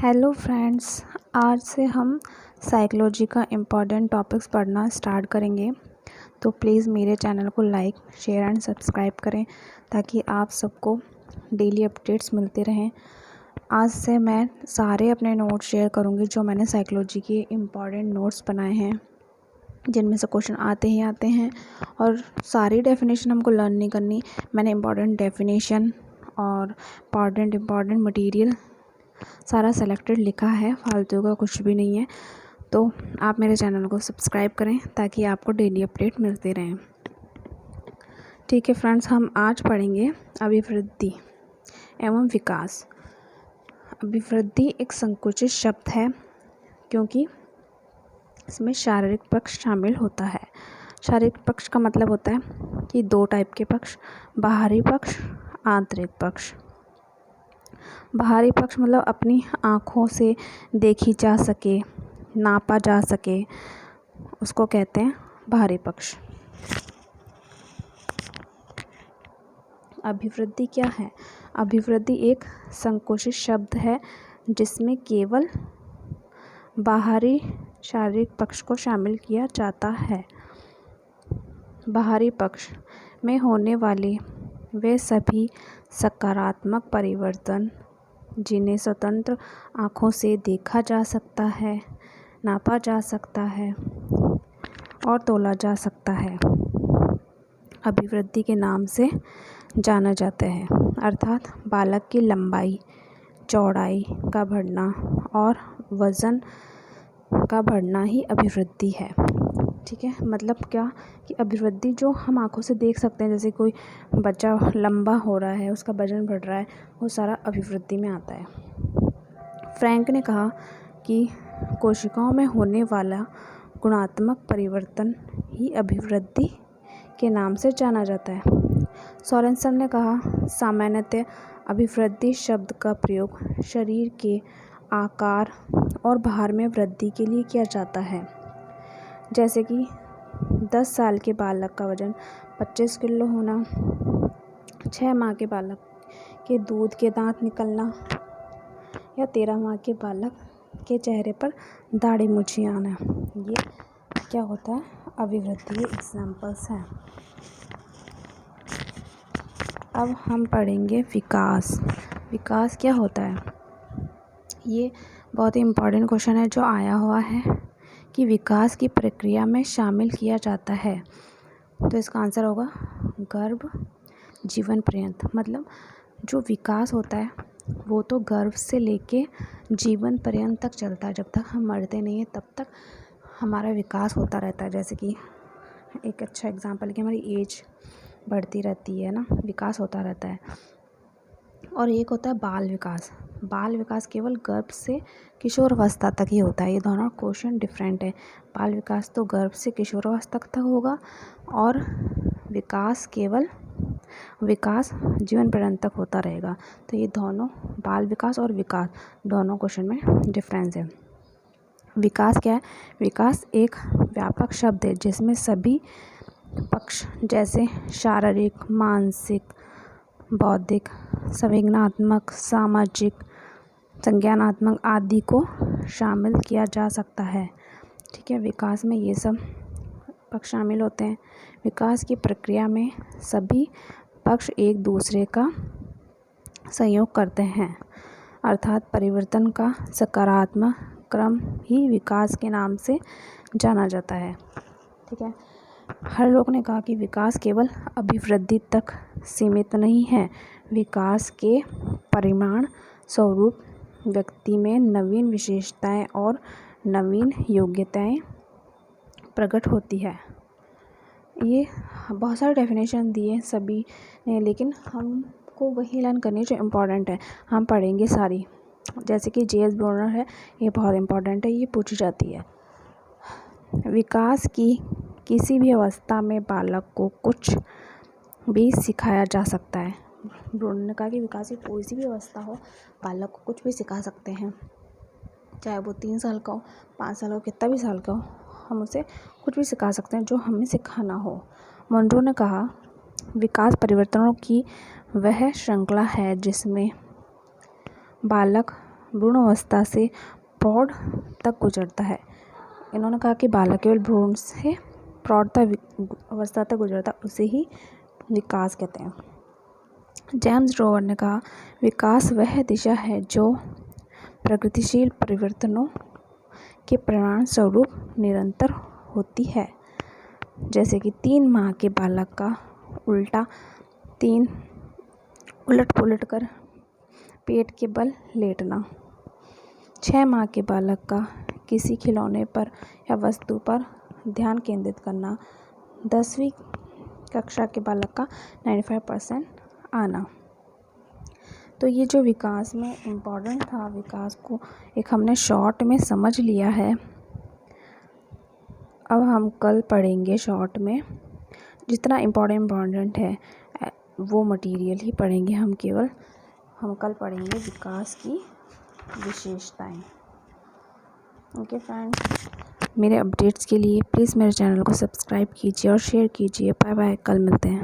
Hello friends, आज से हम साइकोलॉजी का इम्पॉर्टेंट टॉपिक्स पढ़ना स्टार्ट करेंगे। तो प्लीज़ मेरे चैनल को लाइक, शेयर एंड सब्सक्राइब करें ताकि आप सबको डेली अपडेट्स मिलते रहें। आज से मैं सारे अपने नोट्स शेयर करूंगी जो मैंने साइकोलॉजी के इम्पॉर्टेंट नोट्स बनाए हैं, जिनमें से क्वेश्चन आते ही आते हैं। और सारी डेफिनेशन हमको लर्न नहीं करनी, मैंने इम्पॉर्टेंट डेफिनेशन और इम्पॉर्टेंट मटेरियल सारा सेलेक्टेड लिखा है, फालतू का कुछ भी नहीं है। तो आप मेरे चैनल को सब्सक्राइब करें ताकि आपको डेली अपडेट मिलते रहें। ठीक है फ्रेंड्स, हम आज पढ़ेंगे अभिवृद्धि एवं विकास। अभिवृद्धि एक संकुचित शब्द है क्योंकि इसमें शारीरिक पक्ष शामिल होता है। शारीरिक पक्ष का मतलब होता है कि दो टाइप के पक्ष, बाहरी पक्ष, आंतरिक पक्ष। बाहरी पक्ष मतलब अपनी आँखों से देखी जा सके, नापा जा सके, उसको कहते हैं बाहरी पक्ष। अभिवृद्धि क्या है? अभिवृद्धि एक संकुचित शब्द है जिसमें केवल बाहरी शारीरिक पक्ष को शामिल किया जाता है। बाहरी पक्ष में होने वाले वे सभी सकारात्मक परिवर्तन जिन्हें स्वतंत्र आँखों से देखा जा सकता है, नापा जा सकता है और तोला जा सकता है, अभिवृद्धि के नाम से जाना जाता है। अर्थात बालक की लंबाई, चौड़ाई का बढ़ना और वज़न का बढ़ना ही अभिवृद्धि है। ठीक है, मतलब क्या कि अभिवृद्धि जो हम आँखों से देख सकते हैं, जैसे कोई बच्चा लंबा हो रहा है, उसका वजन बढ़ रहा है, वो सारा अभिवृद्धि में आता है। फ्रैंक ने कहा कि कोशिकाओं में होने वाला गुणात्मक परिवर्तन ही अभिवृद्धि के नाम से जाना जाता है। सोरेनसन ने कहा, सामान्यतः अभिवृद्धि शब्द का प्रयोग शरीर के आकार और भार में वृद्धि के लिए किया जाता है। जैसे कि 10 साल के बालक का वजन 25 किलो होना, 6 माह के बालक के दूध के दांत निकलना या 13 माह के बालक के चेहरे पर दाढ़ी मूछें आना, ये क्या होता है? अभिवृद्धि। ये एग्जाम्पल्स हैं। अब हम पढ़ेंगे विकास। विकास क्या होता है? ये बहुत ही इम्पोर्टेंट क्वेश्चन है जो आया हुआ है कि विकास की प्रक्रिया में शामिल किया जाता है। तो इसका आंसर होगा गर्भ जीवन पर्यंत। मतलब जो विकास होता है वो तो गर्भ से लेके जीवन पर्यंत तक चलता है। जब तक हम मरते नहीं हैं तब तक हमारा विकास होता रहता है। जैसे कि एक अच्छा एग्जांपल कि हमारी एज बढ़ती रहती है ना, विकास होता रहता है। और एक होता है बाल विकास। बाल विकास केवल गर्भ से किशोरावस्था तक ही होता है। ये दोनों क्वेश्चन डिफरेंट है। बाल विकास तो गर्भ से किशोरावस्था तक होगा और विकास जीवन पर्यंत तक होता रहेगा। तो ये दोनों, बाल विकास और विकास, दोनों क्वेश्चन में डिफरेंस है। विकास क्या है? विकास एक व्यापक शब्द है जिसमें सभी पक्ष जैसे शारीरिक, मानसिक, बौद्धिक, संवेदनात्मक, सामाजिक, संज्ञानात्मक आदि को शामिल किया जा सकता है। ठीक है, विकास में ये सब पक्ष शामिल होते हैं। विकास की प्रक्रिया में सभी पक्ष एक दूसरे का सहयोग करते हैं। अर्थात परिवर्तन का सकारात्मक क्रम ही विकास के नाम से जाना जाता है। ठीक है, हर लोग ने कहा कि विकास केवल अभिवृद्धि तक सीमित नहीं है। विकास के परिमाण स्वरूप व्यक्ति में नवीन विशेषताएं और नवीन योग्यताएं प्रकट होती है। ये बहुत सारे डेफिनेशन दिए सभी ने, लेकिन हमको वही लर्न करनी है जो इम्पोर्टेंट है। हम पढ़ेंगे सारी। जैसे कि जे.एस. ब्रोनर है, ये बहुत इम्पोर्टेंट है, ये पूछी जाती है। विकास की किसी भी अवस्था में बालक को कुछ भी सिखाया जा सकता है। ब्रोनर ने कहा कि विकास की कोई सी भी अवस्था हो, बालक को कुछ भी सिखा सकते हैं, चाहे वो 3 साल का हो, 5 साल का हो, कितना भी साल का हो, हम उसे कुछ भी सिखा सकते हैं जो हमें सिखाना हो। मोनरो ने कहा, विकास परिवर्तनों की वह श्रृंखला है जिसमें बालक भ्रूण अवस्था से प्रौढ़ तक गुजरता है। इन्होंने कहा कि बालक केवल भ्रूण से प्रौढ़ अवस्था तक गुजरता, उसे ही विकास कहते हैं। जेम्स रोवर ने कहा विकास वह दिशा है जो प्रगतिशील परिवर्तनों के परिणाम स्वरूप निरंतर होती है, जैसे कि 3 माह के बालक का उलट पुलट कर पेट के बल लेटना, 6 माह के बालक का किसी खिलौने पर या वस्तु पर ध्यान केंद्रित करना, 10वीं कक्षा के बालक का 95% आना। तो ये जो विकास में इम्पोर्टेंट था, विकास को एक हमने शॉर्ट में समझ लिया है। अब हम कल पढ़ेंगे शॉर्ट में, जितना इम्पोर्टेंट है वो मटेरियल ही पढ़ेंगे हम कल पढ़ेंगे विकास की विशेषताएं। ओके फ्रेंड्स, मेरे अपडेट्स के लिए प्लीज़ मेरे चैनल को सब्सक्राइब कीजिए और शेयर कीजिए। बाय बाय, कल मिलते हैं।